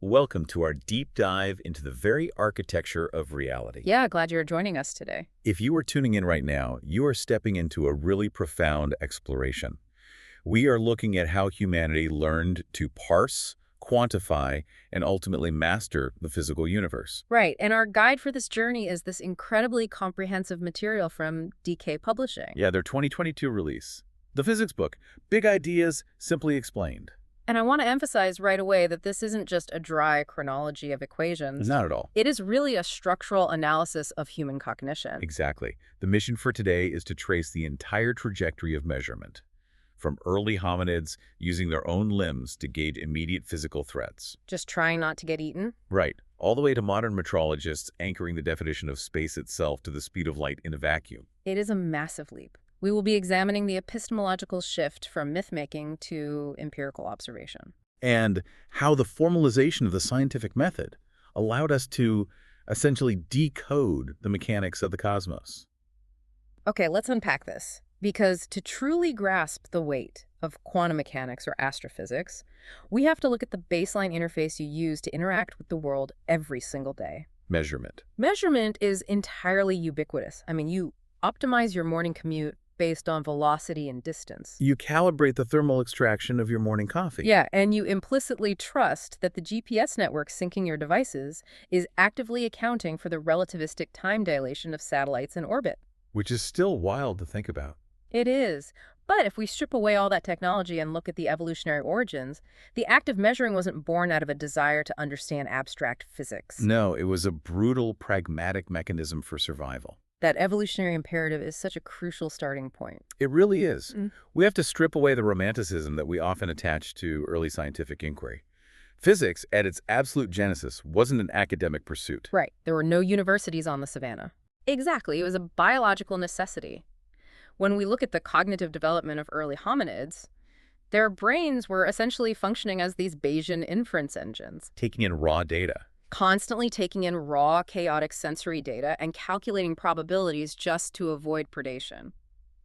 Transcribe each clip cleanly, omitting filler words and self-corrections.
Welcome to our deep dive into the very architecture of reality. Yeah, glad you're joining us today. If you are tuning in right now, you are stepping into a really profound exploration. We are looking at how humanity learned to parse, quantify, and ultimately master the physical universe. Right, and our guide for this journey is this incredibly comprehensive material from DK Publishing. Yeah, their 2022 release. The physics book, Big Ideas Simply Explained. And I want to emphasize right away that this isn't just a dry chronology of equations. Not at all. It is really a structural analysis of human cognition. Exactly. The mission for today is to trace the entire trajectory of measurement, from early hominids using their own limbs to gauge immediate physical threats. Just trying not to get eaten? Right, all the way to modern metrologists anchoring the definition of space itself to the speed of light in a vacuum. It is a massive leap. We will be examining the epistemological shift from myth-making to empirical observation. And how the formalization of the scientific method allowed us to essentially decode the mechanics of the cosmos. Okay, let's unpack this. Because to truly grasp the weight of quantum mechanics or astrophysics, we have to look at the baseline interface you use to interact with the world every single day. Measurement. Measurement is entirely ubiquitous. You optimize your morning commute based on velocity and distance. You calibrate the thermal extraction of your morning coffee. Yeah, and you implicitly trust that the GPS network syncing your devices is actively accounting for the relativistic time dilation of satellites in orbit. Which is still wild to think about. It is. But if we strip away all that technology and look at the evolutionary origins, the act of measuring wasn't born out of a desire to understand abstract physics. No, it was a brutal, pragmatic mechanism for survival. That evolutionary imperative is such a crucial starting point. It really is. We have to strip away the romanticism that we often attach to early scientific inquiry. Physics, at its absolute genesis, wasn't an academic pursuit. Right. There were no universities on the savannah. Exactly. It was a biological necessity. When we look at the cognitive development of early hominids, their brains were essentially functioning as these Bayesian inference engines. Taking in raw data. Constantly taking in raw, chaotic sensory data and calculating probabilities just to avoid predation.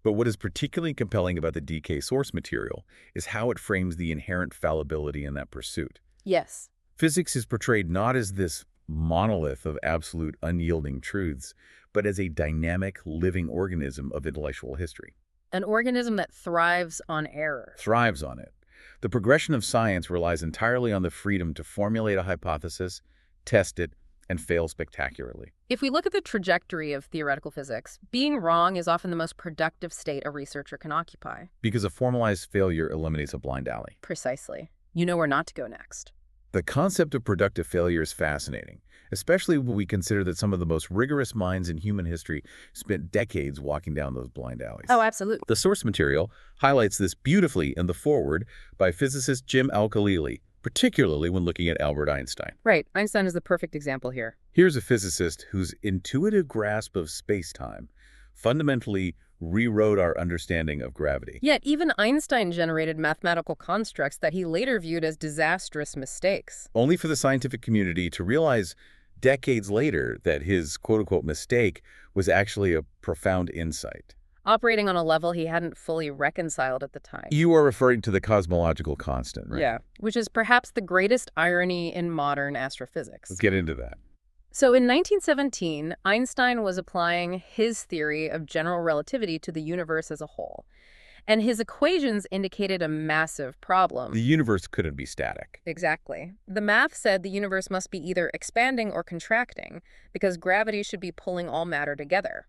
But what is particularly compelling about the DK source material is how it frames the inherent fallibility in that pursuit. Yes. Physics is portrayed not as this monolith of absolute unyielding truths, but as a dynamic, living organism of intellectual history. An organism that thrives on error. Thrives on it. The progression of science relies entirely on the freedom to formulate a hypothesis, test it, and fail spectacularly. If we look at the trajectory of theoretical physics, being wrong is often the most productive state a researcher can occupy. Because a formalized failure eliminates a blind alley. Precisely. You know where not to go next. The concept of productive failure is fascinating, especially when we consider that some of the most rigorous minds in human history spent decades walking down those blind alleys. Oh, absolutely. The source material highlights this beautifully in the foreword by physicist Jim Al-Khalili, particularly when looking at Albert Einstein. Right. Einstein is the perfect example here. Here's a physicist whose intuitive grasp of space-time fundamentally rewrote our understanding of gravity. Yet even Einstein generated mathematical constructs that he later viewed as disastrous mistakes. Only for the scientific community to realize decades later that his quote-unquote mistake was actually a profound insight. Operating on a level he hadn't fully reconciled at the time. You are referring to the cosmological constant, right? Yeah, which is perhaps the greatest irony in modern astrophysics. Let's get into that. So in 1917, Einstein was applying his theory of general relativity to the universe as a whole. And his equations indicated a massive problem. The universe couldn't be static. Exactly. The math said the universe must be either expanding or contracting because gravity should be pulling all matter together.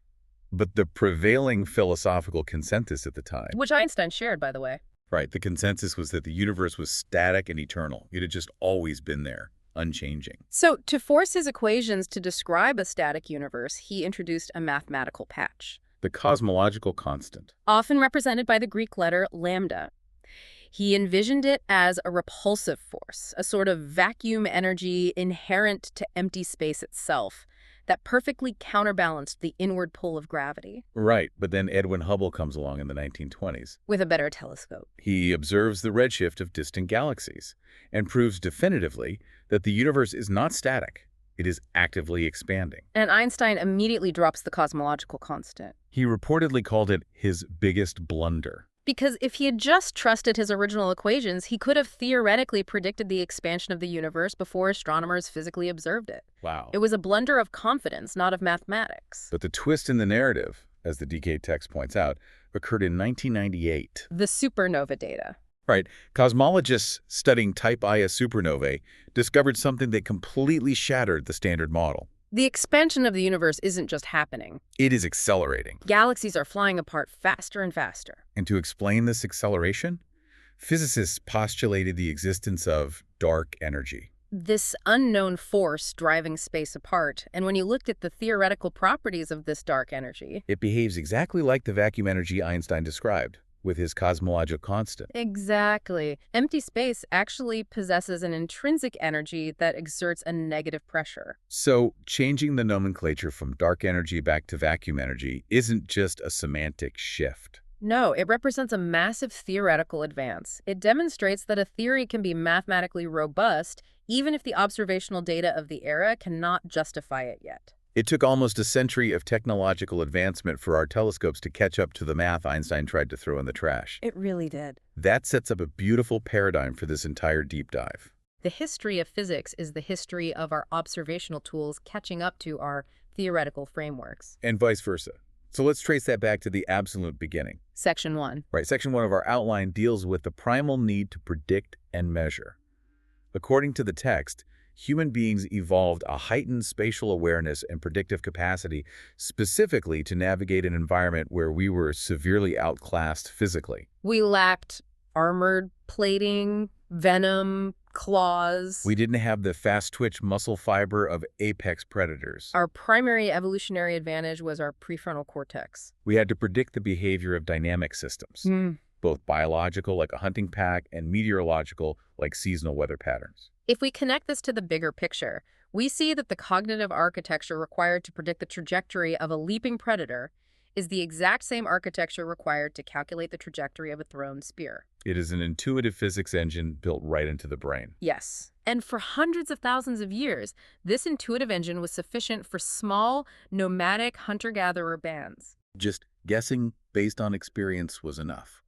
But the prevailing philosophical consensus at the time, Which Einstein shared, by the way. right, the consensus was that the universe was static and eternal. It had just always been there, unchanging. So to force his equations to describe a static universe, he introduced a mathematical patch, The cosmological constant. often represented by the Greek letter lambda. He envisioned it as a repulsive force, a sort of vacuum energy inherent to empty space itself that perfectly counterbalanced the inward pull of gravity. Right, but then Edwin Hubble comes along in the 1920s. With a better telescope. He observes the redshift of distant galaxies and proves definitively that the universe is not static. It is actively expanding. And Einstein immediately drops the cosmological constant. He reportedly called it his biggest blunder. Because if he had just trusted his original equations, he could have theoretically predicted the expansion of the universe before astronomers physically observed it. Wow. It was a blunder of confidence, not of mathematics. But the twist in the narrative, as the DK text points out, occurred in 1998. The supernova data. Right. Cosmologists studying Type Ia supernovae discovered something that completely shattered the standard model. The expansion of the universe isn't just happening. It is accelerating. Galaxies are flying apart faster and faster. And to explain this acceleration, physicists postulated the existence of dark energy. This unknown force driving space apart, and when you looked at the theoretical properties of this dark energy, It behaves exactly like the vacuum energy Einstein described, with his cosmological constant. exactly. Empty space actually possesses an intrinsic energy that exerts a negative pressure. So, changing the nomenclature from dark energy back to vacuum energy isn't just a semantic shift. No, it represents a massive theoretical advance. It demonstrates that a theory can be mathematically robust even if the observational data of the era cannot justify it yet. It took almost a century of technological advancement for our telescopes to catch up to the math Einstein tried to throw in the trash. It really did. That sets up a beautiful paradigm for this entire deep dive. The history of physics is the history of our observational tools catching up to our theoretical frameworks. And vice versa. So let's trace that back to the absolute beginning. Section 1. Right, section 1 of our outline deals with the primal need to predict and measure. According to the text, human beings evolved a heightened spatial awareness and predictive capacity specifically to navigate an environment where we were severely outclassed physically. We lacked armored plating, venom, claws. We didn't have the fast-twitch muscle fiber of apex predators. Our primary evolutionary advantage was our prefrontal cortex. We had to predict the behavior of dynamic systems, both biological like a hunting pack and meteorological like seasonal weather patterns. If we connect this to the bigger picture, we see that the cognitive architecture required to predict the trajectory of a leaping predator is the exact same architecture required to calculate the trajectory of a thrown spear. It is an intuitive physics engine built right into the brain. Yes. And for hundreds of thousands of years, this intuitive engine was sufficient for small, nomadic hunter-gatherer bands. Just guessing based on experience was enough.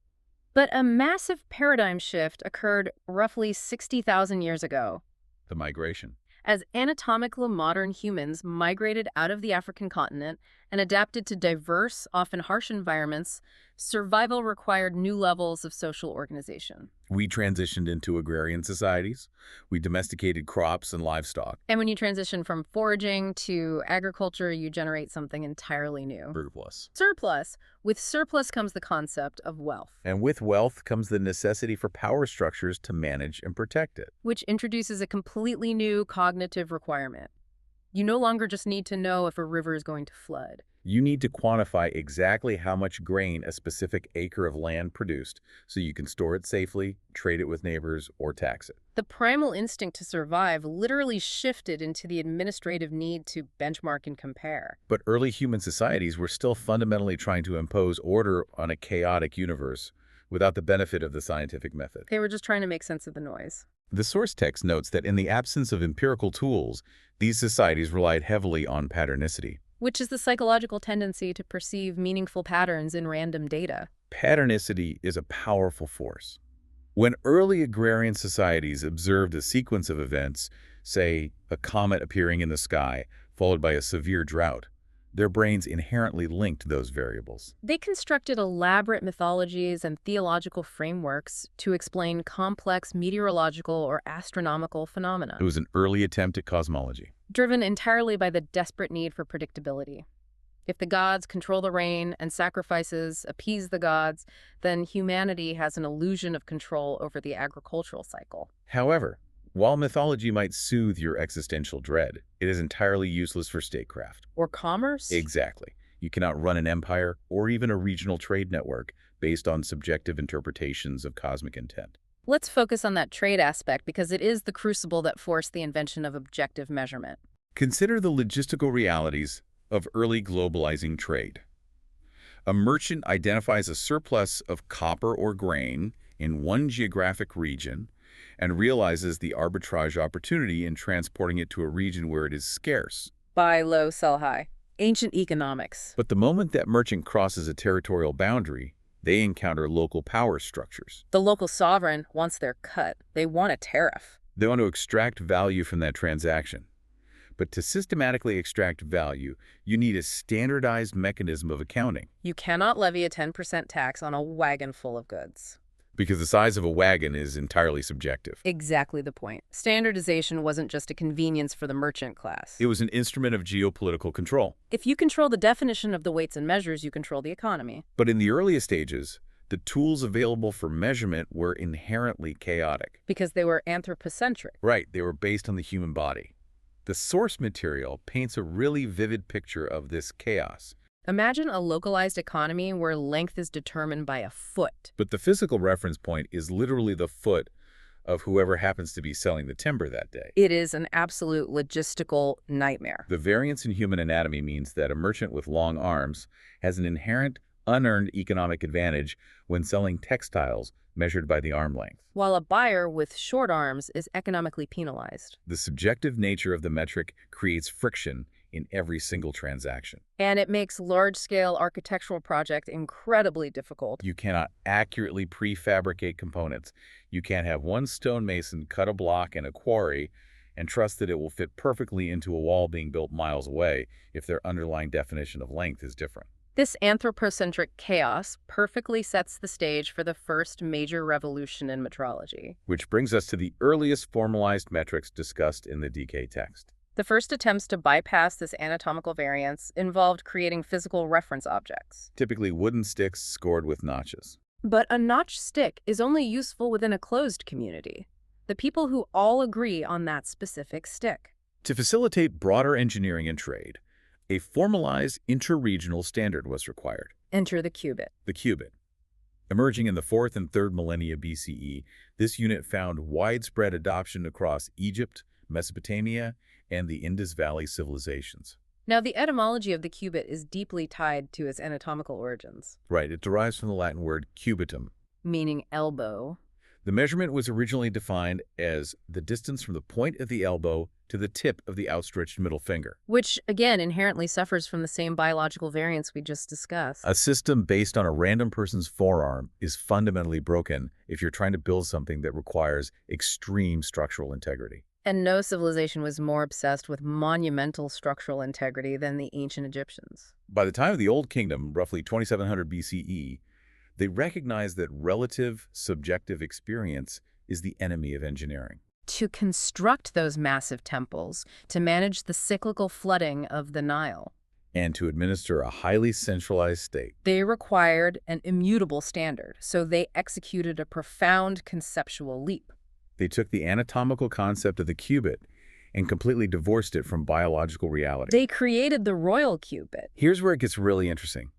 But a massive paradigm shift occurred roughly 60,000 years ago. The migration. As anatomically modern humans migrated out of the African continent and adapted to diverse, often harsh environments, survival required new levels of social organization. We transitioned into agrarian societies. We domesticated crops and livestock. And when you transition from foraging to agriculture, you generate something entirely new. Surplus. Surplus. With surplus comes the concept of wealth, And with wealth comes the necessity for power structures to manage and protect it. which introduces a completely new cognitive requirement. You no longer just need to know if a river is going to flood. You need to quantify exactly how much grain a specific acre of land produced so you can store it safely, trade it with neighbors, or tax it. The primal instinct to survive literally shifted into the administrative need to benchmark and compare. But early human societies were still fundamentally trying to impose order on a chaotic universe without the benefit of the scientific method. They were just trying to make sense of the noise. The source text notes that in the absence of empirical tools, these societies relied heavily on patternicity. Which is the psychological tendency to perceive meaningful patterns in random data. Patternicity is a powerful force. When early agrarian societies observed a sequence of events, say a comet appearing in the sky followed by a severe drought, their brains inherently linked those variables. They constructed elaborate mythologies and theological frameworks to explain complex meteorological or astronomical phenomena, It was an early attempt at cosmology. driven entirely by the desperate need for predictability. If the gods control the rain and sacrifices appease the gods, then humanity has an illusion of control over the agricultural cycle. However, while mythology might soothe your existential dread, it is entirely useless for statecraft. Or commerce? Exactly. You cannot run an empire or even a regional trade network based on subjective interpretations of cosmic intent. Let's focus on that trade aspect because it is the crucible that forced the invention of objective measurement. Consider the logistical realities of early globalizing trade. A merchant identifies a surplus of copper or grain in one geographic region and realizes the arbitrage opportunity in transporting it to a region where it is scarce. Buy low, sell high. Ancient economics. But the moment that merchant crosses a territorial boundary, they encounter local power structures. The local sovereign wants their cut. They want a tariff. They want to extract value from that transaction. But to systematically extract value, you need a standardized mechanism of accounting. You cannot levy a 10% tax on a wagon full of goods. Because the size of a wagon is entirely subjective. Exactly the point. Standardization wasn't just a convenience for the merchant class. It was an instrument of geopolitical control. If you control the definition of the weights and measures, you control the economy. But in the earliest stages, the tools available for measurement were inherently chaotic. Because they were anthropocentric. Right, they were based on the human body. The source material paints a really vivid picture of this chaos. Imagine a localized economy where length is determined by a foot. But the physical reference point is literally the foot of whoever happens to be selling the timber that day. It is an absolute logistical nightmare. The variance in human anatomy means that a merchant with long arms has an inherent, unearned economic advantage when selling textiles measured by the arm length. While a buyer with short arms is economically penalized. The subjective nature of the metric creates friction in every single transaction. And it makes large-scale architectural projects incredibly difficult. You cannot accurately prefabricate components. You can't have one stonemason cut a block in a quarry and trust that it will fit perfectly into a wall being built miles away if their underlying definition of length is different. This anthropocentric chaos perfectly sets the stage for the first major revolution in metrology. Which brings us to the earliest formalized metrics discussed in the DK text. The first attempts to bypass this anatomical variance involved creating physical reference objects. Typically wooden sticks scored with notches. But a notched stick is only useful within a closed community. The people who all agree on that specific stick. To facilitate broader engineering and trade, a formalized interregional standard was required. Enter the cubit. The cubit. Emerging in the 4th and 3rd millennia BCE, this unit found widespread adoption across Egypt, Mesopotamia, and the Indus Valley civilizations. Now, the etymology of the cubit is deeply tied to its anatomical origins. Right, it derives from the Latin word cubitum, meaning elbow. The measurement was originally defined as the distance from the point of the elbow to the tip of the outstretched middle finger. Which, again, inherently suffers from the same biological variance we just discussed. A system based on a random person's forearm is fundamentally broken if you're trying to build something that requires extreme structural integrity. And no civilization was more obsessed with monumental structural integrity than the ancient Egyptians. By the time of the Old Kingdom, roughly 2700 BCE, they recognized that relative subjective experience is the enemy of engineering. To construct those massive temples, to manage the cyclical flooding of the Nile, and to administer a highly centralized state, they required an immutable standard, so they executed a profound conceptual leap. They took the anatomical concept of the cubit and completely divorced it from biological reality. They created the royal cubit. Here's where it gets really interesting.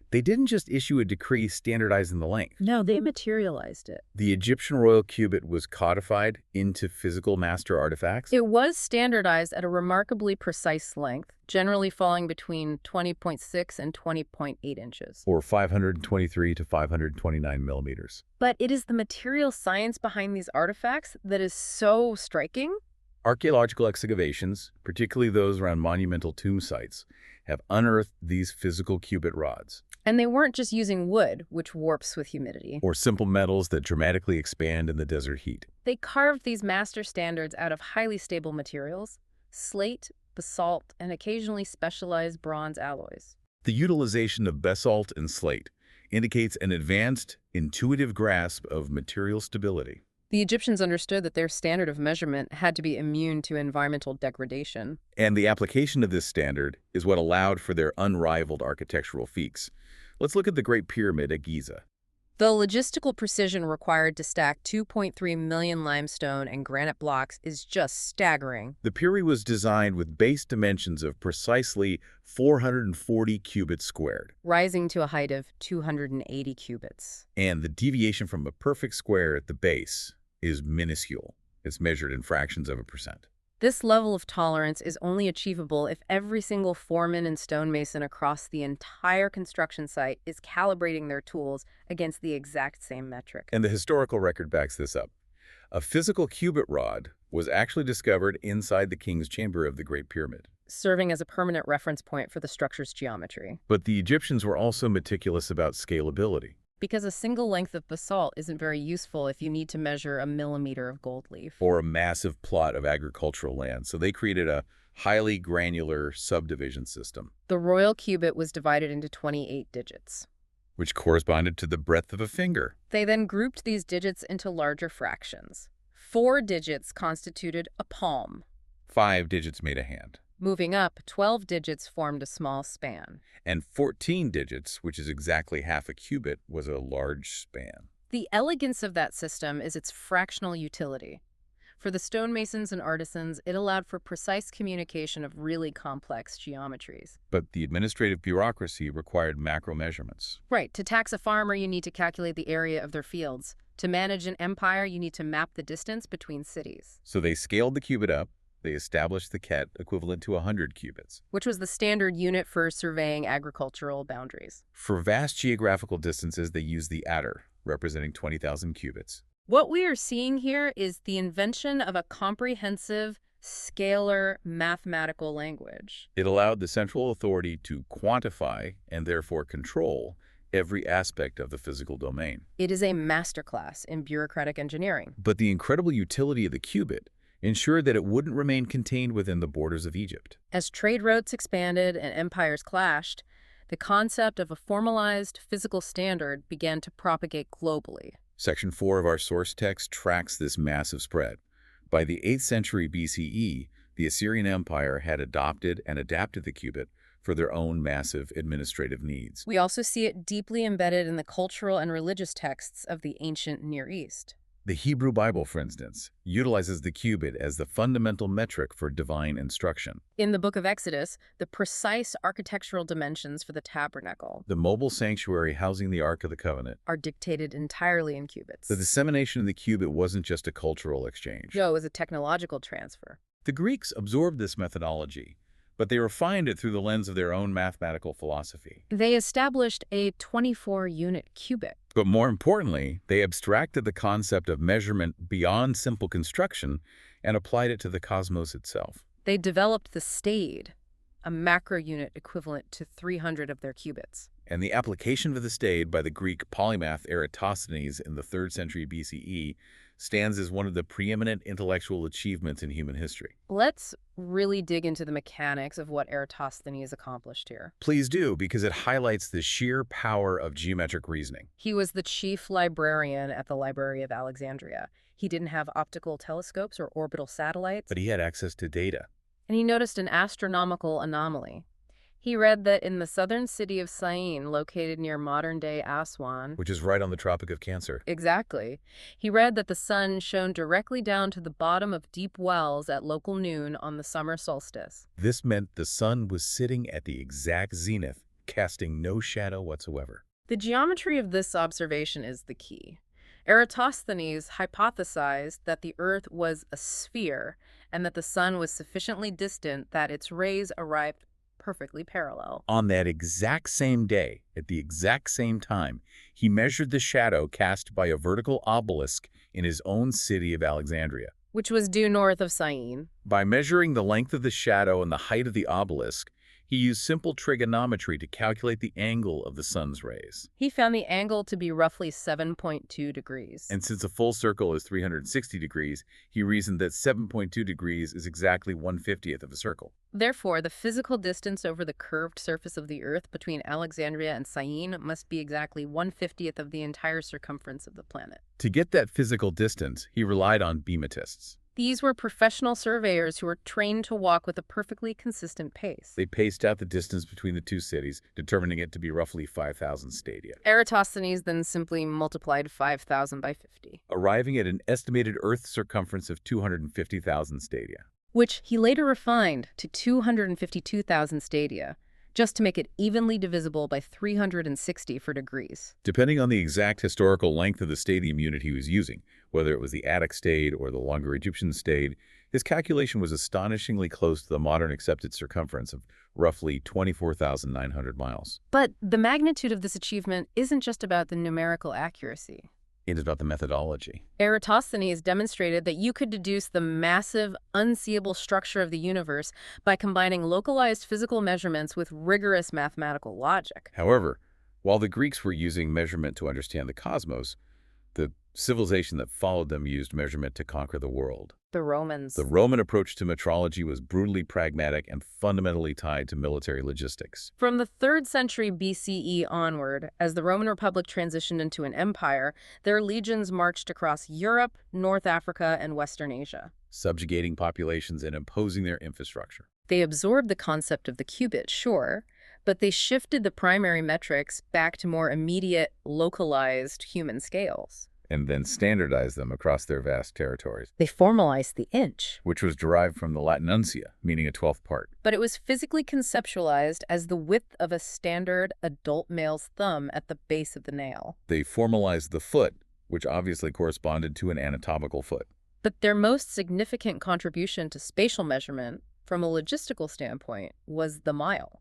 They didn't just issue a decree standardizing the length. No, they materialized it. The Egyptian royal cubit was codified into physical master artifacts. It was standardized at a remarkably precise length, generally falling between 20.6 and 20.8 inches. Or 523 to 529 millimeters. But it is the material science behind these artifacts that is so striking. Archaeological excavations, particularly those around monumental tomb sites, have unearthed these physical cubit rods. And they weren't just using wood, which warps with humidity. Or simple metals that dramatically expand in the desert heat. They carved these master standards out of highly stable materials, slate, basalt, and occasionally specialized bronze alloys. The utilization of basalt and slate indicates an advanced, intuitive grasp of material stability. The Egyptians understood that their standard of measurement had to be immune to environmental degradation. And the application of this standard is what allowed for their unrivaled architectural feats. Let's look at the Great Pyramid at Giza. The logistical precision required to stack 2.3 million limestone and granite blocks is just staggering. The pyramid was designed with base dimensions of precisely 440 cubits squared, rising to a height of 280 cubits. And the deviation from a perfect square at the base is minuscule. It's measured in fractions of a percent. This level of tolerance is only achievable if every single foreman and stonemason across the entire construction site is calibrating their tools against the exact same metric. And the historical record backs this up. A physical cubit rod was actually discovered inside the king's chamber of the Great Pyramid, serving as a permanent reference point for the structure's geometry. But the Egyptians were also meticulous about scalability. Because a single length of basalt isn't very useful if you need to measure a millimeter of gold leaf. Or a massive plot of agricultural land. So they created a highly granular subdivision system, The royal cubit was divided into 28 digits. which corresponded to the breadth of a finger. They then grouped these digits into larger fractions. 4 digits constituted a palm. 5 digits made a hand. Moving up, 12 digits formed a small span. And 14 digits, which is exactly half a cubit, was a large span. The elegance of that system is its fractional utility. For the stonemasons and artisans, it allowed for precise communication of really complex geometries. But the administrative bureaucracy required macro measurements. Right, to tax a farmer, you need to calculate the area of their fields. To manage an empire, you need to map the distance between cities, So they scaled the cubit up. They established the ket, equivalent to 100 cubits. which was the standard unit for surveying agricultural boundaries. For vast geographical distances, they used the adder, representing 20,000 cubits. What we are seeing here is the invention of a comprehensive, scalar mathematical language. It allowed the central authority to quantify, and therefore control, every aspect of the physical domain. It is a masterclass in bureaucratic engineering. But the incredible utility of the cubit ensured that it wouldn't remain contained within the borders of Egypt. As trade routes expanded and empires clashed, the concept of a formalized physical standard began to propagate globally. Section 4 of our source text tracks this massive spread. By the 8th century BCE, the Assyrian Empire had adopted and adapted the cubit for their own massive administrative needs. We also see it deeply embedded in the cultural and religious texts of the ancient Near East. The Hebrew Bible, for instance, utilizes the cubit as the fundamental metric for divine instruction. In the book of Exodus, the precise architectural dimensions for the tabernacle The mobile sanctuary housing the Ark of the Covenant. are dictated entirely in cubits. The dissemination of the cubit wasn't just a cultural exchange. No, it was a technological transfer. The Greeks absorbed this methodology, but they refined it through the lens of their own mathematical philosophy. They established a 24-unit cubit. But more importantly, they abstracted the concept of measurement beyond simple construction and applied it to the cosmos itself. They developed the stade, a macro unit equivalent to 300 of their cubits. And the application of the stade by the Greek polymath Eratosthenes in the 3rd century BCE stands as one of the preeminent intellectual achievements in human history. Let's really dig into the mechanics of what Eratosthenes accomplished here. Please do, because it highlights the sheer power of geometric reasoning. He was the chief librarian at the Library of Alexandria. He didn't have optical telescopes or orbital satellites, But he had access to data. and he noticed an astronomical anomaly. He read that in the southern city of Syene, located near modern-day Aswan, Which is right on the Tropic of Cancer. exactly, he read that the sun shone directly down to the bottom of deep wells at local noon on the summer solstice. This meant the sun was sitting at the exact zenith, casting no shadow whatsoever. The geometry of this observation is the key. Eratosthenes hypothesized that the Earth was a sphere and that the sun was sufficiently distant that its rays arrived perfectly parallel. On that exact same day, at the exact same time, he measured the shadow cast by a vertical obelisk in his own city of Alexandria. Which was due north of Syene. By measuring the length of the shadow and the height of the obelisk, he used simple trigonometry to calculate the angle of the sun's rays. He found the angle to be roughly 7.2 degrees. And since a full circle is 360 degrees, he reasoned that 7.2 degrees is exactly 1/50th of a circle. Therefore, the physical distance over the curved surface of the Earth between Alexandria and Syene must be exactly 1/50th of the entire circumference of the planet. To get that physical distance, he relied on beamatists. These were professional surveyors who were trained to walk with a perfectly consistent pace. They paced out the distance between the two cities, determining it to be roughly 5,000 stadia, Eratosthenes then simply multiplied 5,000 by 50, arriving at an estimated Earth circumference of 250,000 stadia. which he later refined to 252,000 stadia, just to make it evenly divisible by 360 for degrees. Depending on the exact historical length of the stadium unit he was using, whether it was the Attic stade or the longer Egyptian stade, his calculation was astonishingly close to the modern accepted circumference of roughly 24,900 miles. But the magnitude of this achievement isn't just about the numerical accuracy. It is about the methodology. Eratosthenes demonstrated that you could deduce the massive, unseeable structure of the universe by combining localized physical measurements with rigorous mathematical logic. However, While the Greeks were using measurement to understand the cosmos, the civilization that followed them used measurement to conquer the world. The Romans. The Roman approach to metrology was brutally pragmatic and fundamentally tied to military logistics. From the 3rd century BCE onward, as the Roman Republic transitioned into an empire, their legions marched across Europe, North Africa, and Western Asia. Subjugating populations and imposing their infrastructure. They absorbed the concept of the cubit, sure, but they shifted the primary metrics back to more immediate, localized human scales. And then standardized them across their vast territories. They formalized the inch, Which was derived from the Latin uncia, meaning a 12th part. but it was physically conceptualized as the width of a standard adult male's thumb at the base of the nail. They formalized the foot, which obviously corresponded to an anatomical foot. But their most significant contribution to spatial measurement, from a logistical standpoint, was the mile.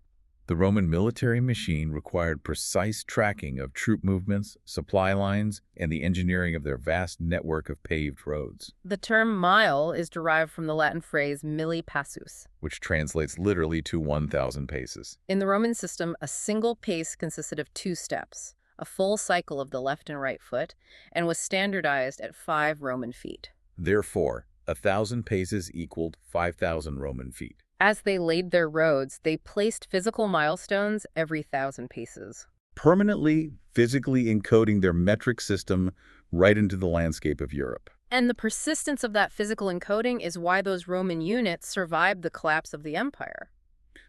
The Roman military machine required precise tracking of troop movements, supply lines, and the engineering of their vast network of paved roads, The term mile is derived from the Latin phrase milli passus. which translates literally to 1,000 paces. In the Roman system, a single pace consisted of 2 steps, a full cycle of the left and right foot, and was standardized at 5 Roman feet. Therefore, 1,000 paces equaled 5,000 Roman feet. As they laid their roads, they placed physical milestones every 1,000 paces. Permanently, physically encoding their metric system right into the landscape of Europe. And the persistence of that physical encoding is why those Roman units survived the collapse of the empire.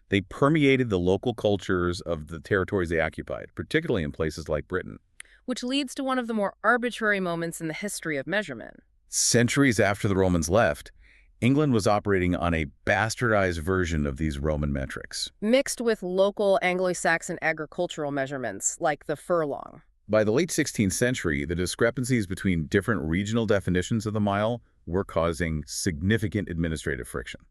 They permeated the local cultures of the territories they occupied, particularly in places like Britain. Which leads to one of the more arbitrary moments in the history of measurement. Centuries after the Romans left, England was operating on a bastardized version of these Roman metrics. Mixed with local Anglo-Saxon agricultural measurements, like the furlong. By the late 16th century, the discrepancies between different regional definitions of the mile were causing significant administrative friction.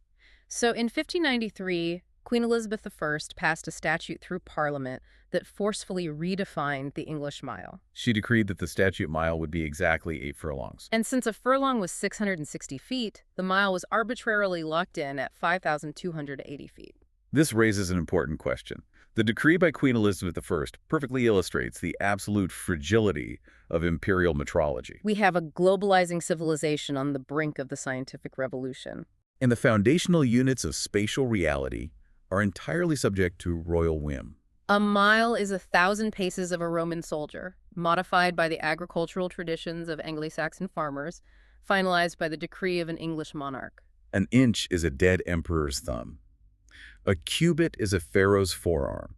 So in 1593, Queen Elizabeth I passed a statute through Parliament that forcefully redefined the English mile. She decreed that the statute mile would be exactly 8 furlongs. And since a furlong was 660 feet, the mile was arbitrarily locked in at 5,280 feet. This raises an important question. The decree by Queen Elizabeth I perfectly illustrates the absolute fragility of imperial metrology. We have a globalizing civilization on the brink of the scientific revolution. And the foundational units of spatial reality are entirely subject to royal whim. A mile is 1,000 paces of a Roman soldier, modified by the agricultural traditions of Anglo-Saxon farmers, finalized by the decree of an English monarch. An inch is a dead emperor's thumb. A cubit is a pharaoh's forearm.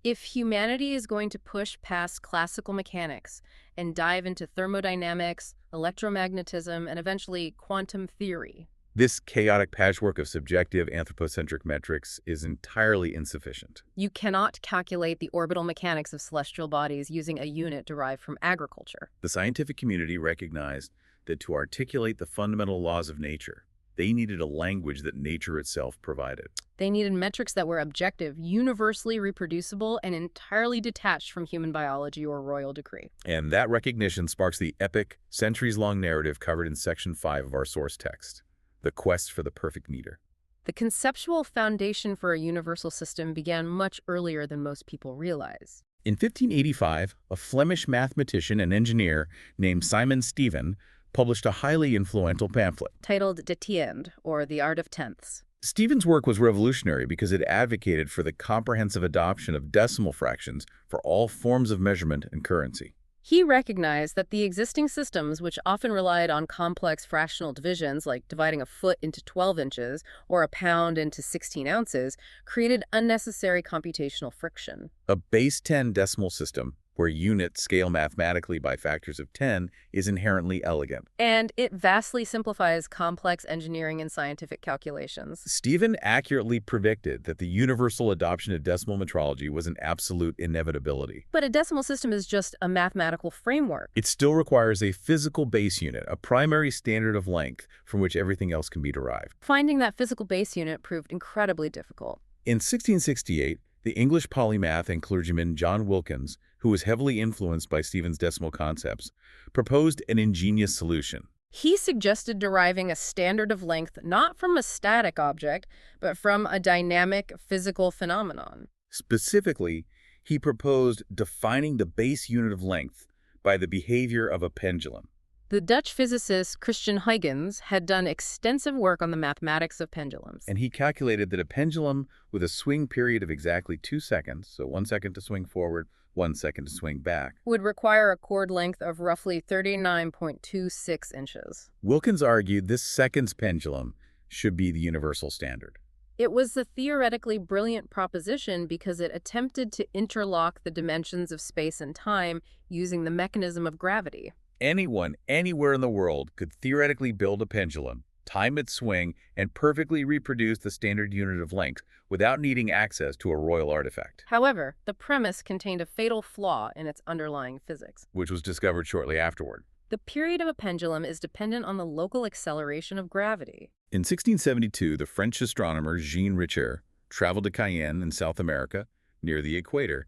If humanity is going to push past classical mechanics and dive into thermodynamics, electromagnetism, and eventually quantum theory, This chaotic patchwork of subjective anthropocentric metrics is entirely insufficient. you cannot calculate the orbital mechanics of celestial bodies using a unit derived from agriculture. The scientific community recognized that to articulate the fundamental laws of nature, they needed a language that nature itself provided. They needed metrics that were objective, universally reproducible, and entirely detached from human biology or royal decree. And that recognition sparks the epic, centuries-long narrative covered in Section 5 of our source text, the quest for the perfect meter. The conceptual foundation for a universal system began much earlier than most people realize. In 1585, a Flemish mathematician and engineer named Simon Stevin published a highly influential pamphlet Titled De Tiende, or The Art of Tenths. Stevens' work was revolutionary because it advocated for the comprehensive adoption of decimal fractions for all forms of measurement and currency. He recognized that the existing systems, which often relied on complex fractional divisions like dividing a foot into 12 inches or a pound into 16 ounces, created unnecessary computational friction. A base 10 decimal system, where units scale mathematically by factors of 10, is inherently elegant. And it vastly simplifies complex engineering and scientific calculations. Stephen accurately predicted that the universal adoption of decimal metrology was an absolute inevitability. But a decimal system is just a mathematical framework. It still requires a physical base unit, a primary standard of length from which everything else can be derived. Finding that physical base unit proved incredibly difficult. In 1668, the English polymath and clergyman John Wilkins, who was heavily influenced by Stephen's decimal concepts, proposed an ingenious solution. He suggested deriving a standard of length not from a static object, but from a dynamic physical phenomenon. Specifically, He proposed defining the base unit of length by the behavior of a pendulum. The Dutch physicist Christian Huygens had done extensive work on the mathematics of pendulums. And he calculated that a pendulum with a swing period of exactly 2 seconds, so 1 second to swing forward, 1 second to swing back, Would require a chord length of roughly 39.26 inches. Wilkins argued this seconds pendulum should be the universal standard. It was a theoretically brilliant proposition because it attempted to interlock the dimensions of space and time using the mechanism of gravity. Anyone, anywhere in the world could theoretically build a pendulum, time its swing, and perfectly reproduce the standard unit of length without needing access to a royal artifact, However, the premise contained a fatal flaw in its underlying physics. which was discovered shortly afterward. The period of a pendulum is dependent on the local acceleration of gravity. In 1672, the French astronomer Jean Richer traveled to Cayenne in South America, near the equator,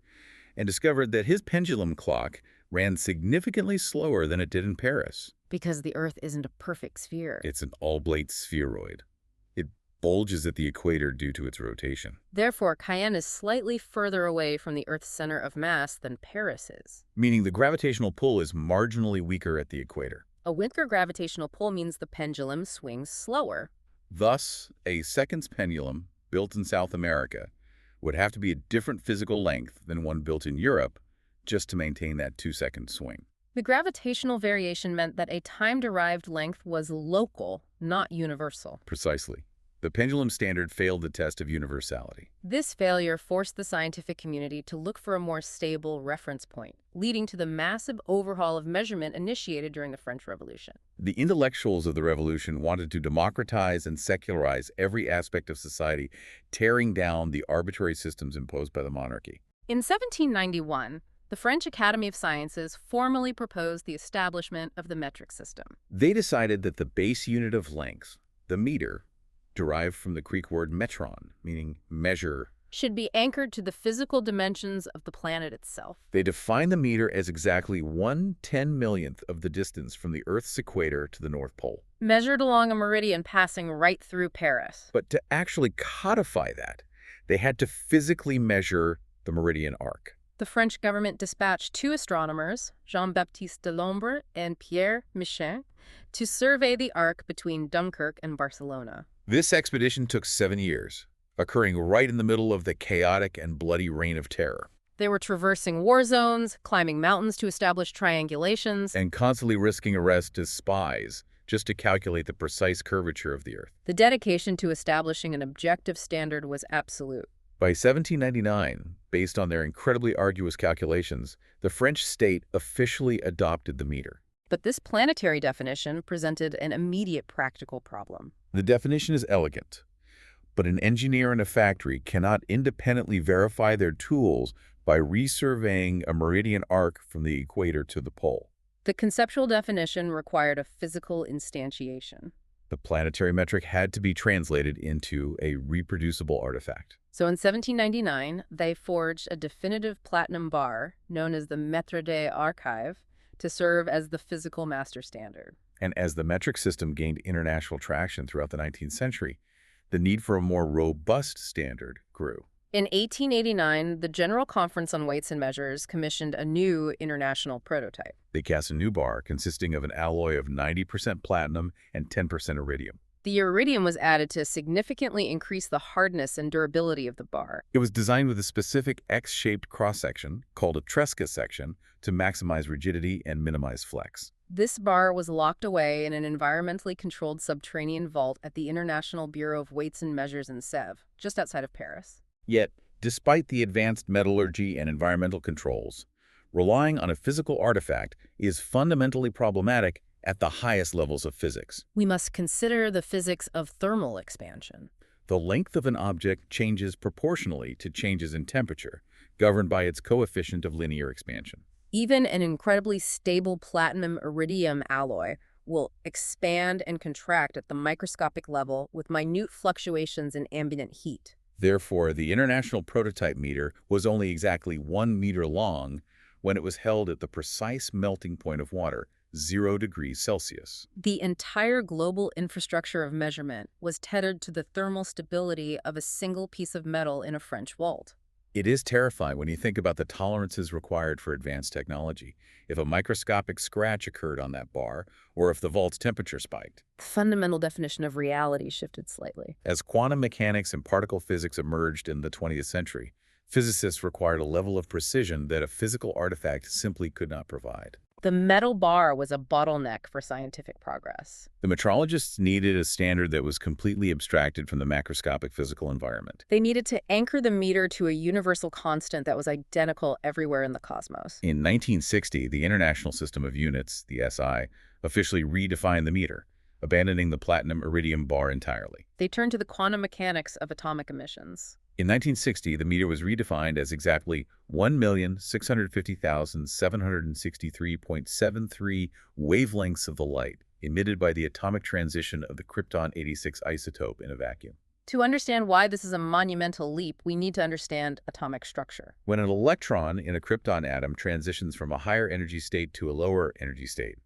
and discovered that his pendulum clock ran significantly slower than it did in Paris. Because the Earth isn't a perfect sphere. It's an oblate spheroid. It bulges at the equator due to its rotation, Therefore, Cayenne is slightly further away from the Earth's center of mass than Paris is. meaning the gravitational pull is marginally weaker at the equator. A weaker gravitational pull means the pendulum swings slower. Thus, a seconds pendulum built in South America would have to be a different physical length than one built in Europe just to maintain that 2-second swing. The gravitational variation meant that a time-derived length was local, not universal. Precisely. The pendulum standard failed the test of universality. This failure forced the scientific community to look for a more stable reference point, leading to the massive overhaul of measurement initiated during the French Revolution. The intellectuals of the revolution wanted to democratize and secularize every aspect of society, tearing down the arbitrary systems imposed by the monarchy. In 1791, the French Academy of Sciences formally proposed the establishment of the metric system. They decided that the base unit of length, the meter, derived from the Greek word metron, meaning measure, Should be anchored to the physical dimensions of the planet itself. they defined the meter as exactly 1/10,000,000th of the distance from the Earth's equator to the North Pole. Measured along a meridian passing right through Paris. But to actually codify that, they had to physically measure the meridian arc. The French government dispatched two astronomers, Jean-Baptiste Delambre and Pierre Michin, to survey the arc between Dunkirk and Barcelona. This expedition took 7 years, occurring right in the middle of the chaotic and bloody Reign of Terror, They were traversing war zones, climbing mountains to establish triangulations. and constantly risking arrest as spies just to calculate the precise curvature of the Earth. The dedication to establishing an objective standard was absolute. By 1799, based on their incredibly arduous calculations, the French state officially adopted the meter. But this planetary definition presented an immediate practical problem. The definition is elegant, but an engineer in a factory cannot independently verify their tools by resurveying a meridian arc from the equator to the pole. The conceptual definition required a physical instantiation. The planetary metric had to be translated into a reproducible artifact. So in 1799, they forged a definitive platinum bar, known as the Mètre d'Archive, to serve as the physical master standard. And as the metric system gained international traction throughout the 19th century, the need for a more robust standard grew. In 1889, the General Conference on Weights and Measures commissioned a new international prototype. They cast a new bar consisting of an alloy of 90% platinum and 10% iridium. The iridium was added to significantly increase the hardness and durability of the bar. It was designed with a specific X-shaped cross-section, called a Tresca section, to maximize rigidity and minimize flex. This bar was locked away in an environmentally controlled subterranean vault at the International Bureau of Weights and Measures in Sèvres, just outside of Paris. Yet, despite the advanced metallurgy and environmental controls, relying on a physical artifact is fundamentally problematic at the highest levels of physics. We must consider the physics of thermal expansion. The length of an object changes proportionally to changes in temperature, governed by its coefficient of linear expansion. Even an incredibly stable platinum-iridium alloy will expand and contract at the microscopic level with minute fluctuations in ambient heat. Therefore, the international prototype meter was only exactly 1 meter long when it was held at the precise melting point of water, 0 degrees Celsius. The entire global infrastructure of measurement was tethered to the thermal stability of a single piece of metal in a French vault. It is terrifying when you think about the tolerances required for advanced technology. If a microscopic scratch occurred on that bar, or if the vault's temperature spiked. The fundamental definition of reality shifted slightly. As quantum mechanics and particle physics emerged in the 20th century, physicists required a level of precision that a physical artifact simply could not provide. The metal bar was a bottleneck for scientific progress. The metrologists needed a standard that was completely abstracted from the macroscopic physical environment. They needed to anchor the meter to a universal constant that was identical everywhere in the cosmos. In 1960, the International System of Units, the SI, officially redefined the meter, abandoning the platinum-iridium bar entirely. They turned to the quantum mechanics of atomic emissions. In 1960, the meter was redefined as exactly 1,650,763.73 wavelengths of the light emitted by the atomic transition of the krypton-86 isotope in a vacuum. To understand why this is a monumental leap, we need to understand atomic structure. When an electron in a krypton atom transitions from a higher energy state to a lower energy state,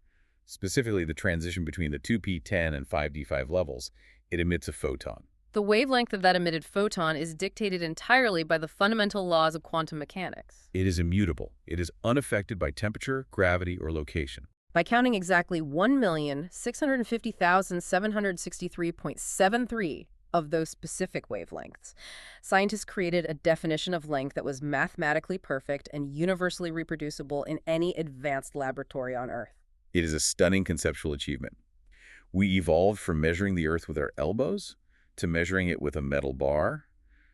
specifically the transition between the 2p10 and 5d5 levels, it emits a photon. The wavelength of that emitted photon is dictated entirely by the fundamental laws of quantum mechanics. It is immutable. It is unaffected by temperature, gravity, or location. By counting exactly 1,650,763.73 of those specific wavelengths, scientists created a definition of length that was mathematically perfect and universally reproducible in any advanced laboratory on Earth. It is a stunning conceptual achievement. We evolved from measuring the Earth with our elbows to measuring it with a metal bar,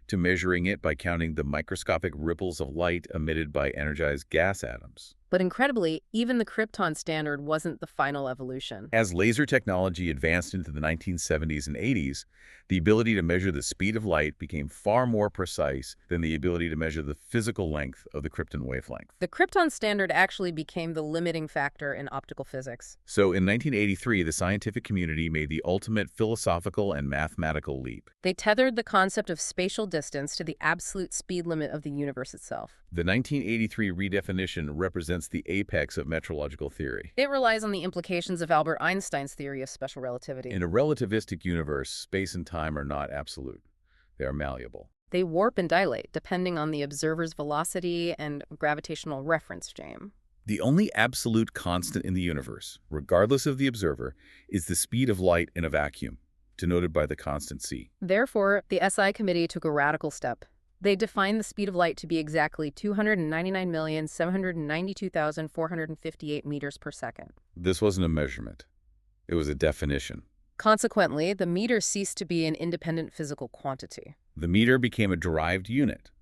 to measuring it by counting the microscopic ripples of light emitted by energized gas atoms. But incredibly, even the Krypton standard wasn't the final evolution. As laser technology advanced into the 1970s and 80s, the ability to measure the speed of light became far more precise than the ability to measure the physical length of the Krypton wavelength. The Krypton standard actually became the limiting factor in optical physics. So in 1983, the scientific community made the ultimate philosophical and mathematical leap. They tethered the concept of spatial distance to the absolute speed limit of the universe itself. The 1983 redefinition represents the apex of metrological theory. It relies on the implications of Albert Einstein's theory of special relativity. In a relativistic universe, space and time are not absolute. They are malleable. They warp and dilate depending on the observer's velocity and gravitational reference frame. The only absolute constant in the universe, regardless of the observer, is the speed of light in a vacuum, denoted by the constant c. Therefore, the SI committee took a radical step. They defined the speed of light to be exactly 299,792,458 meters per second. This wasn't a measurement. It was a definition. Consequently, the meter ceased to be an independent physical quantity. The meter became a derived unit.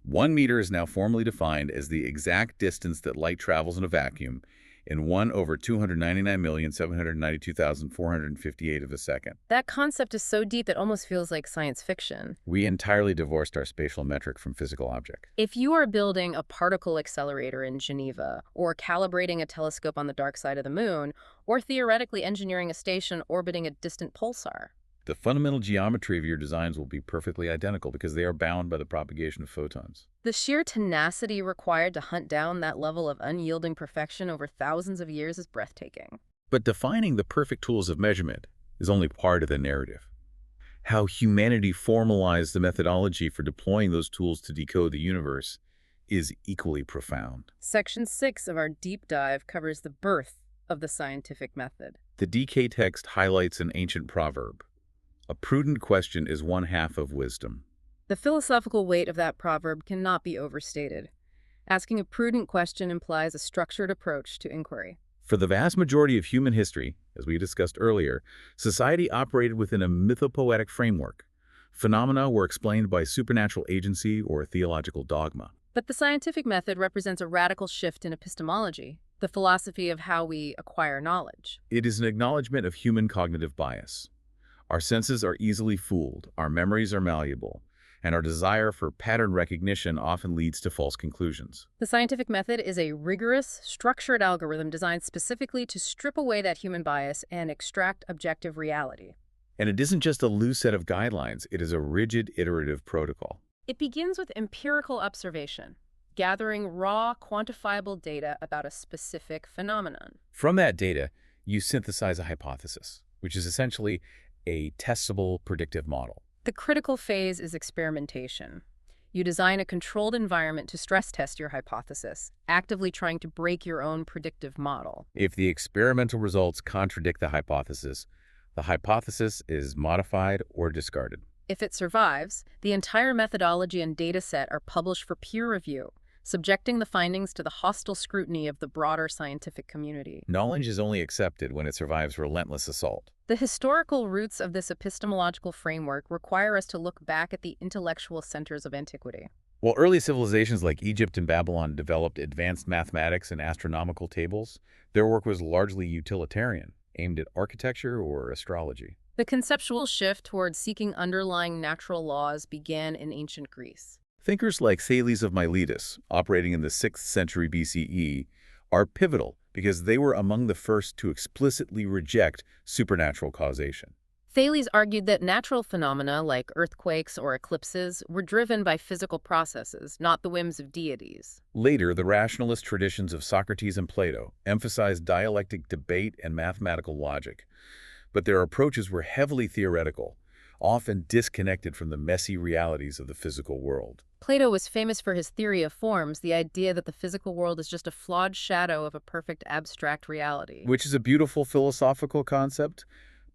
1 meter is now formally defined as the exact distance that light travels in a vacuum in 1/299,792,458 of a second. That concept is so deep it almost feels like science fiction. We entirely divorced our spatial metric from physical object. If you are building a particle accelerator in Geneva, or calibrating a telescope on the dark side of the moon, or theoretically engineering a station orbiting a distant pulsar, the fundamental geometry of your designs will be perfectly identical because they are bound by the propagation of photons. the sheer tenacity required to hunt down that level of unyielding perfection over thousands of years is breathtaking. But defining the perfect tools of measurement is only part of the narrative. How humanity formalized the methodology for deploying those tools to decode the universe is equally profound. Section 6 of our deep dive covers the birth of the scientific method. The DK text highlights an ancient proverb. A prudent question is one half of wisdom. The philosophical weight of that proverb cannot be overstated. Asking a prudent question implies a structured approach to inquiry. For the vast majority of human history, as we discussed earlier, society operated within a mythopoetic framework. Phenomena were explained by supernatural agency or theological dogma. But the scientific method represents a radical shift in epistemology, the philosophy of how we acquire knowledge. It is an acknowledgement of human cognitive bias. Our senses are easily fooled, our memories are malleable, and our desire for pattern recognition often leads to false conclusions. The scientific method is a rigorous, structured algorithm designed specifically to strip away that human bias and extract objective reality. And it isn't just a loose set of guidelines, it is a rigid, iterative protocol. It begins with empirical observation, gathering raw, quantifiable data about a specific phenomenon. From that data, you synthesize a hypothesis, which is essentially a testable predictive model. The critical phase is experimentation. You design a controlled environment to stress test your hypothesis, actively trying to break your own predictive model. If the experimental results contradict the hypothesis is modified or discarded. If it survives, the entire methodology and data set are published for peer review, subjecting the findings to the hostile scrutiny of the broader scientific community. Knowledge is only accepted when it survives relentless assault. The historical roots of this epistemological framework require us to look back at the intellectual centers of antiquity. While early civilizations like Egypt and Babylon developed advanced mathematics and astronomical tables, their work was largely utilitarian, aimed at architecture or astrology. The conceptual shift towards seeking underlying natural laws began in ancient Greece. Thinkers like Thales of Miletus, operating in the 6th century BCE, are pivotal because they were among the first to explicitly reject supernatural causation. Thales argued that natural phenomena like earthquakes or eclipses were driven by physical processes, not the whims of deities. Later, the rationalist traditions of Socrates and Plato emphasized dialectic debate and mathematical logic, but their approaches were heavily theoretical, often disconnected from the messy realities of the physical world. Plato was famous for his theory of forms, the idea that the physical world is just a flawed shadow of a perfect abstract reality. Which is a beautiful philosophical concept,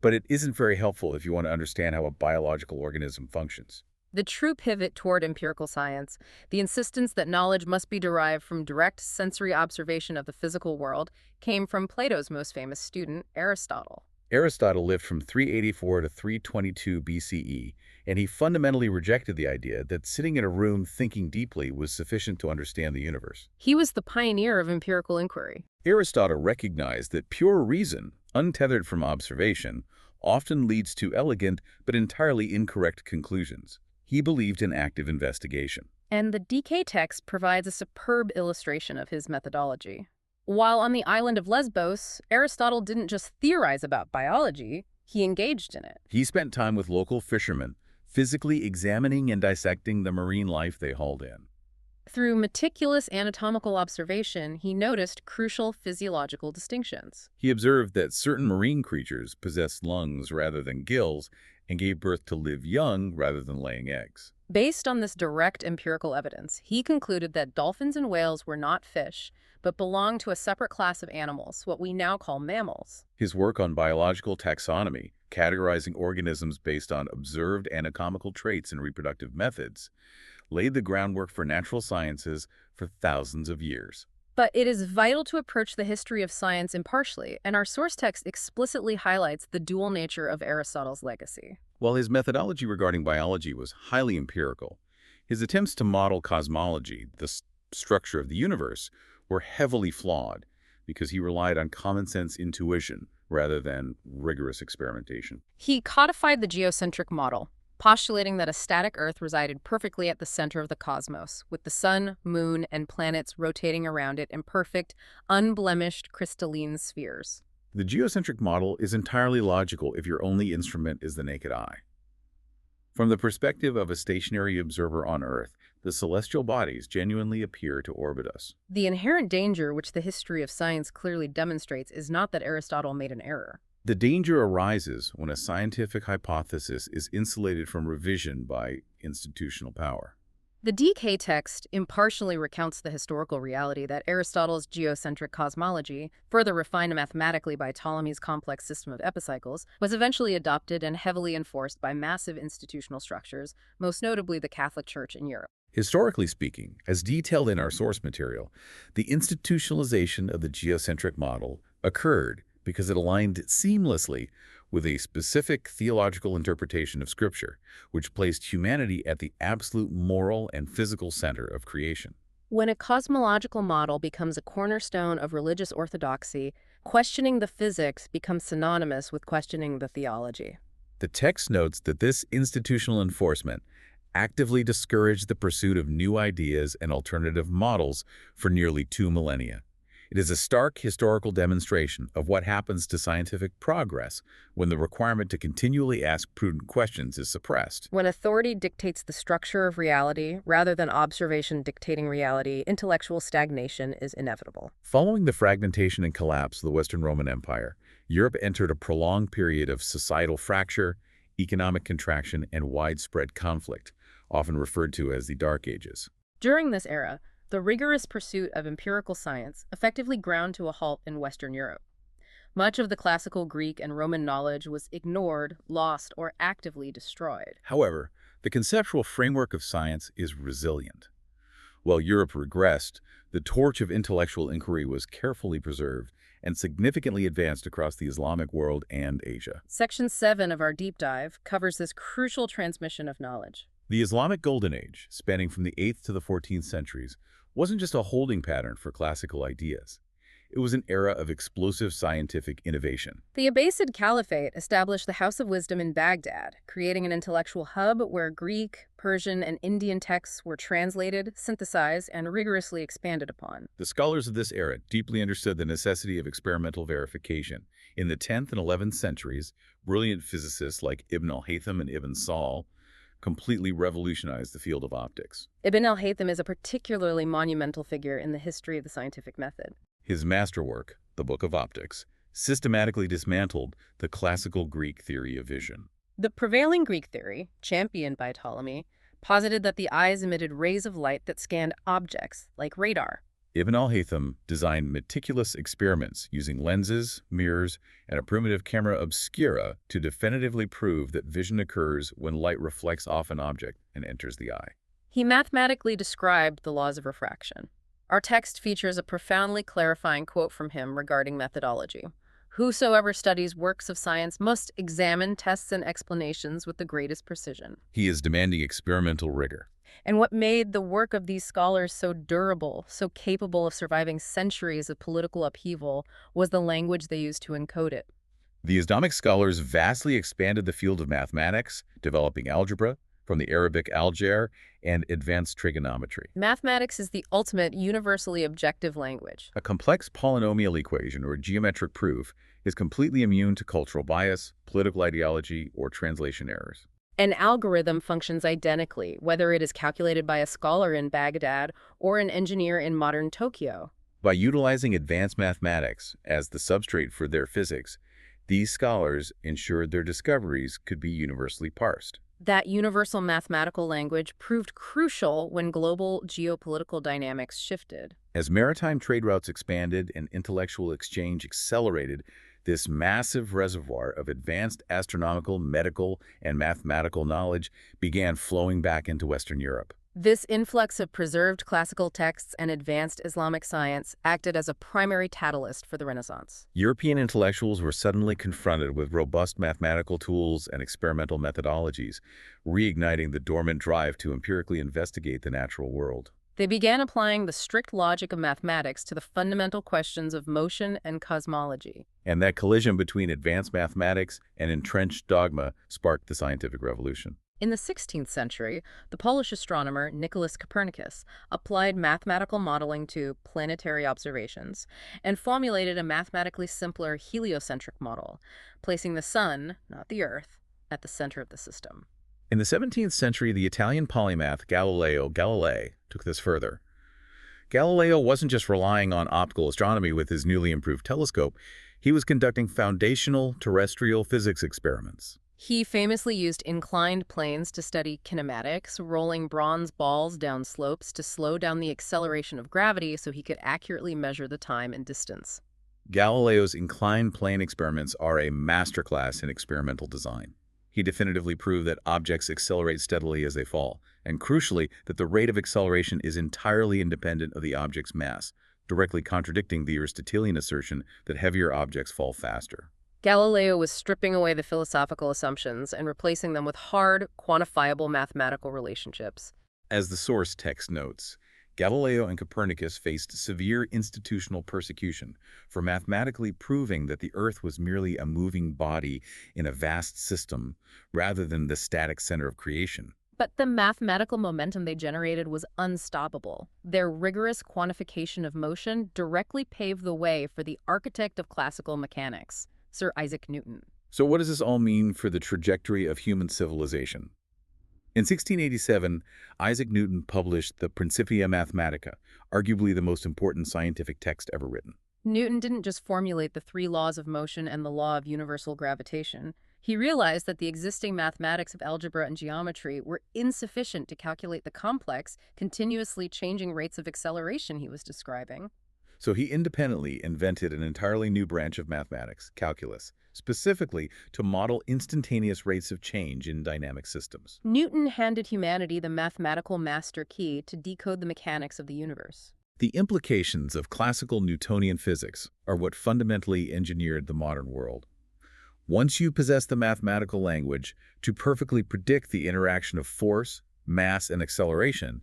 but it isn't very helpful if you want to understand how a biological organism functions. The true pivot toward empirical science, the insistence that knowledge must be derived from direct sensory observation of the physical world, came from Plato's most famous student, Aristotle. Aristotle lived from 384 to 322 BCE, and he fundamentally rejected the idea that sitting in a room thinking deeply was sufficient to understand the universe. He was the pioneer of empirical inquiry. Aristotle recognized that pure reason, untethered from observation, often leads to elegant but entirely incorrect conclusions. He believed in active investigation. And the DK text provides a superb illustration of his methodology. While on the island of Lesbos, Aristotle didn't just theorize about biology, he engaged in it. He spent time with local fishermen, physically examining and dissecting the marine life they hauled in. Through meticulous anatomical observation, he noticed crucial physiological distinctions. He observed that certain marine creatures possessed lungs rather than gills and gave birth to live young rather than laying eggs. Based on this direct empirical evidence, he concluded that dolphins and whales were not fish, but belonged to a separate class of animals, what we now call mammals. His work on biological taxonomy, categorizing organisms based on observed anatomical traits and reproductive methods, laid the groundwork for natural sciences for thousands of years. But it is vital to approach the history of science impartially, and our source text explicitly highlights the dual nature of Aristotle's legacy. While his methodology regarding biology was highly empirical, his attempts to model cosmology, the structure of the universe, were heavily flawed because he relied on common-sense intuition rather than rigorous experimentation. He codified the geocentric model, postulating that a static Earth resided perfectly at the center of the cosmos, with the sun, moon, and planets rotating around it in perfect, unblemished crystalline spheres. The geocentric model is entirely logical if your only instrument is the naked eye. From the perspective of a stationary observer on Earth, the celestial bodies genuinely appear to orbit us. The inherent danger which the history of science clearly demonstrates is not that Aristotle made an error. The danger arises when a scientific hypothesis is insulated from revision by institutional power. The DK text impartially recounts the historical reality that Aristotle's geocentric cosmology, further refined mathematically by Ptolemy's complex system of epicycles, was eventually adopted and heavily enforced by massive institutional structures, most notably the Catholic Church in Europe. Historically speaking, as detailed in our source material, the institutionalization of the geocentric model occurred because it aligned seamlessly with a specific theological interpretation of Scripture, which placed humanity at the absolute moral and physical center of creation. When a cosmological model becomes a cornerstone of religious orthodoxy, questioning the physics becomes synonymous with questioning the theology. The text notes that this institutional enforcement actively discouraged the pursuit of new ideas and alternative models for nearly 2 millennia. It is a stark historical demonstration of what happens to scientific progress when the requirement to continually ask prudent questions is suppressed. When authority dictates the structure of reality rather than observation dictating reality, intellectual stagnation is inevitable. Following the fragmentation and collapse of the Western Roman Empire, Europe entered a prolonged period of societal fracture, economic contraction, and widespread conflict, often referred to as the Dark Ages. During this era, the rigorous pursuit of empirical science effectively ground to a halt in Western Europe. Much of the classical Greek and Roman knowledge was ignored, lost, or actively destroyed. However, the conceptual framework of science is resilient. While Europe regressed, the torch of intellectual inquiry was carefully preserved and significantly advanced across the Islamic world and Asia. Section 7 of our deep dive covers this crucial transmission of knowledge. The Islamic Golden Age, spanning from the 8th to the 14th centuries, wasn't just a holding pattern for classical ideas. It was an era of explosive scientific innovation. The Abbasid Caliphate established the House of Wisdom in Baghdad, creating an intellectual hub where Greek, Persian, and Indian texts were translated, synthesized, and rigorously expanded upon. The scholars of this era deeply understood the necessity of experimental verification. In the 10th and 11th centuries, brilliant physicists like Ibn al-Haytham and Ibn Sahl completely revolutionized the field of optics. Ibn al-Haytham is a particularly monumental figure in the history of the scientific method. His masterwork, the Book of Optics, systematically dismantled the classical Greek theory of vision. The prevailing Greek theory, championed by Ptolemy, posited that the eyes emitted rays of light that scanned objects, like radar. Ibn al-Haytham designed meticulous experiments using lenses, mirrors, and a primitive camera obscura to definitively prove that vision occurs when light reflects off an object and enters the eye. He mathematically described the laws of refraction. Our text features a profoundly clarifying quote from him regarding methodology. Whosoever studies works of science must examine tests and explanations with the greatest precision. He is demanding experimental rigor. And what made the work of these scholars so durable, so capable of surviving centuries of political upheaval, was the language they used to encode it. The Islamic scholars vastly expanded the field of mathematics, developing algebra from the Arabic algebra and advanced trigonometry. Mathematics is the ultimate universally objective language. A complex polynomial equation or geometric proof is completely immune to cultural bias, political ideology, or translation errors. An algorithm functions identically, whether it is calculated by a scholar in Baghdad or an engineer in modern Tokyo. By utilizing advanced mathematics as the substrate for their physics, these scholars ensured their discoveries could be universally parsed. That universal mathematical language proved crucial when global geopolitical dynamics shifted. As maritime trade routes expanded and intellectual exchange accelerated, this massive reservoir of advanced astronomical, medical, and mathematical knowledge began flowing back into Western Europe. This influx of preserved classical texts and advanced Islamic science acted as a primary catalyst for the Renaissance. European intellectuals were suddenly confronted with robust mathematical tools and experimental methodologies, reigniting the dormant drive to empirically investigate the natural world. They began applying the strict logic of mathematics to the fundamental questions of motion and cosmology. And that collision between advanced mathematics and entrenched dogma sparked the scientific revolution. In the 16th century, the Polish astronomer Nicholas Copernicus applied mathematical modeling to planetary observations and formulated a mathematically simpler heliocentric model, placing the sun, not the Earth, at the center of the system. In the 17th century, the Italian polymath Galileo Galilei took this further. Galileo wasn't just relying on optical astronomy with his newly improved telescope, he was conducting foundational terrestrial physics experiments. He famously used inclined planes to study kinematics, rolling bronze balls down slopes to slow down the acceleration of gravity so he could accurately measure the time and distance. Galileo's inclined plane experiments are a masterclass in experimental design. He definitively proved that objects accelerate steadily as they fall, and crucially, that the rate of acceleration is entirely independent of the object's mass, directly contradicting the Aristotelian assertion that heavier objects fall faster. Galileo was stripping away the philosophical assumptions and replacing them with hard, quantifiable mathematical relationships. As the source text notes, Galileo and Copernicus faced severe institutional persecution for mathematically proving that the Earth was merely a moving body in a vast system rather than the static center of creation. But the mathematical momentum they generated was unstoppable. Their rigorous quantification of motion directly paved the way for the architect of classical mechanics, Sir Isaac Newton. So what does this all mean for the trajectory of human civilization? In 1687, Isaac Newton published the Principia Mathematica, arguably the most important scientific text ever written. Newton didn't just formulate the three laws of motion and the law of universal gravitation. He realized that the existing mathematics of algebra and geometry were insufficient to calculate the complex, continuously changing rates of acceleration he was describing. So he independently invented an entirely new branch of mathematics, calculus, specifically to model instantaneous rates of change in dynamic systems. Newton handed humanity the mathematical master key to decode the mechanics of the universe. The implications of classical Newtonian physics are what fundamentally engineered the modern world. Once you possess the mathematical language to perfectly predict the interaction of force, mass, and acceleration,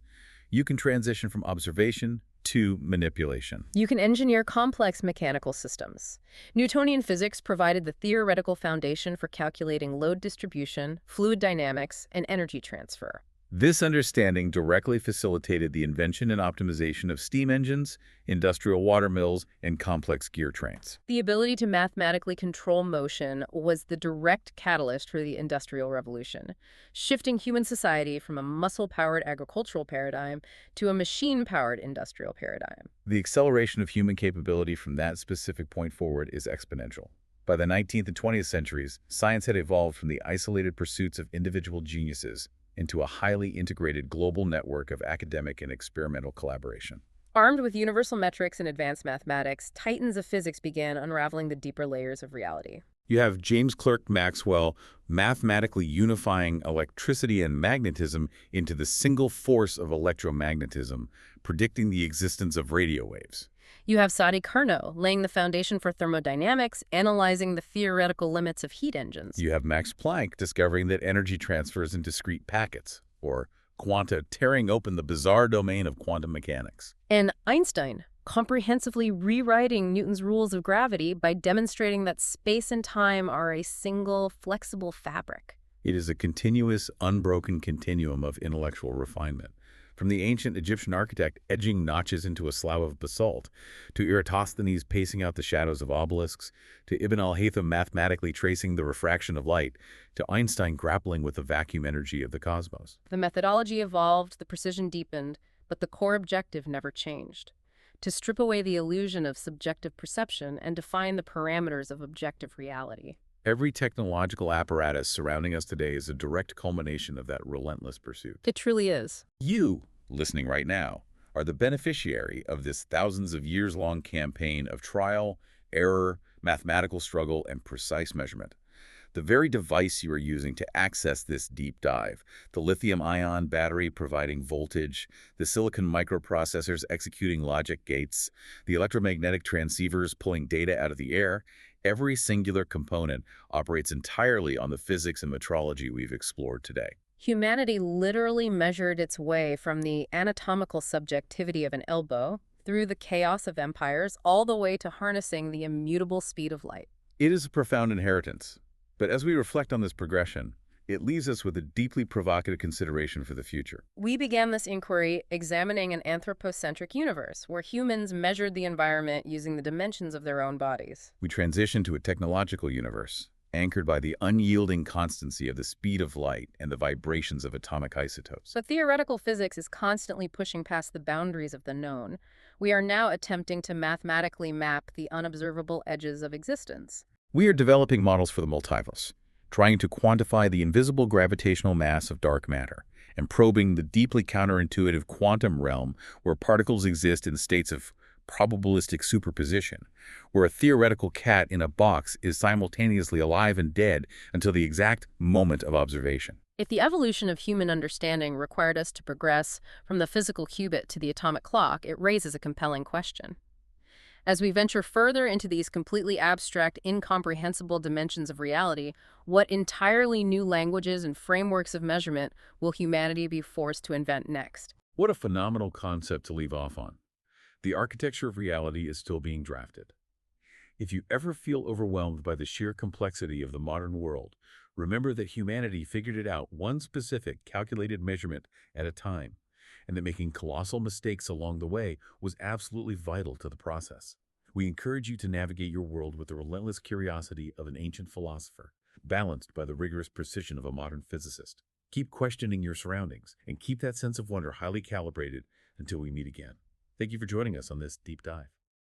you can transition from observation to manipulation. You can engineer complex mechanical systems. Newtonian physics provided the theoretical foundation for calculating load distribution, fluid dynamics, and energy transfer. This understanding directly facilitated the invention and optimization of steam engines, industrial water mills, and complex gear trains. The ability to mathematically control motion was the direct catalyst for the Industrial Revolution, shifting human society from a muscle-powered agricultural paradigm to a machine-powered industrial paradigm. The acceleration of human capability from that specific point forward is exponential. By the 19th and 20th centuries, science had evolved from the isolated pursuits of individual geniuses into a highly integrated global network of academic and experimental collaboration. Armed with universal metrics and advanced mathematics, titans of physics began unraveling the deeper layers of reality. You have James Clerk Maxwell mathematically unifying electricity and magnetism into the single force of electromagnetism, predicting the existence of radio waves. You have Sadi Carnot laying the foundation for thermodynamics, analyzing the theoretical limits of heat engines. You have Max Planck discovering that energy transfers in discrete packets, or quanta tearing open the bizarre domain of quantum mechanics. And Einstein comprehensively rewriting Newton's rules of gravity by demonstrating that space and time are a single, flexible fabric. It is a continuous, unbroken continuum of intellectual refinement. From the ancient Egyptian architect etching notches into a slab of basalt, to Eratosthenes pacing out the shadows of obelisks, to Ibn al-Haytham mathematically tracing the refraction of light, to Einstein grappling with the vacuum energy of the cosmos. The methodology evolved, the precision deepened, but the core objective never changed: to strip away the illusion of subjective perception and define the parameters of objective reality. Every technological apparatus surrounding us today is a direct culmination of that relentless pursuit. It truly is. You, listening right now, are the beneficiary of this thousands of years-long campaign of trial, error, mathematical struggle, and precise measurement. The very device you are using to access this deep dive, the lithium-ion battery providing voltage, the silicon microprocessors executing logic gates, the electromagnetic transceivers pulling data out of the air, every singular component operates entirely on the physics and metrology we've explored today. Humanity literally measured its way from the anatomical subjectivity of an elbow through the chaos of empires all the way to harnessing the immutable speed of light. It is a profound inheritance, but as we reflect on this progression, it leaves us with a deeply provocative consideration for the future. We began this inquiry examining an anthropocentric universe where humans measured the environment using the dimensions of their own bodies. We transition to a technological universe, anchored by the unyielding constancy of the speed of light and the vibrations of atomic isotopes. But theoretical physics is constantly pushing past the boundaries of the known. We are now attempting to mathematically map the unobservable edges of existence. We are developing models for the multiverse, trying to quantify the invisible gravitational mass of dark matter, and probing the deeply counterintuitive quantum realm where particles exist in states of probabilistic superposition, where a theoretical cat in a box is simultaneously alive and dead until the exact moment of observation. If the evolution of human understanding required us to progress from the physical qubit to the atomic clock, it raises a compelling question. As we venture further into these completely abstract, incomprehensible dimensions of reality, what entirely new languages and frameworks of measurement will humanity be forced to invent next? What a phenomenal concept to leave off on. The architecture of reality is still being drafted. If you ever feel overwhelmed by the sheer complexity of the modern world, remember that humanity figured it out one specific calculated measurement at a time, and that making colossal mistakes along the way was absolutely vital to the process. We encourage you to navigate your world with the relentless curiosity of an ancient philosopher, balanced by the rigorous precision of a modern physicist. Keep questioning your surroundings, and keep that sense of wonder highly calibrated until we meet again. Thank you for joining us on this deep dive.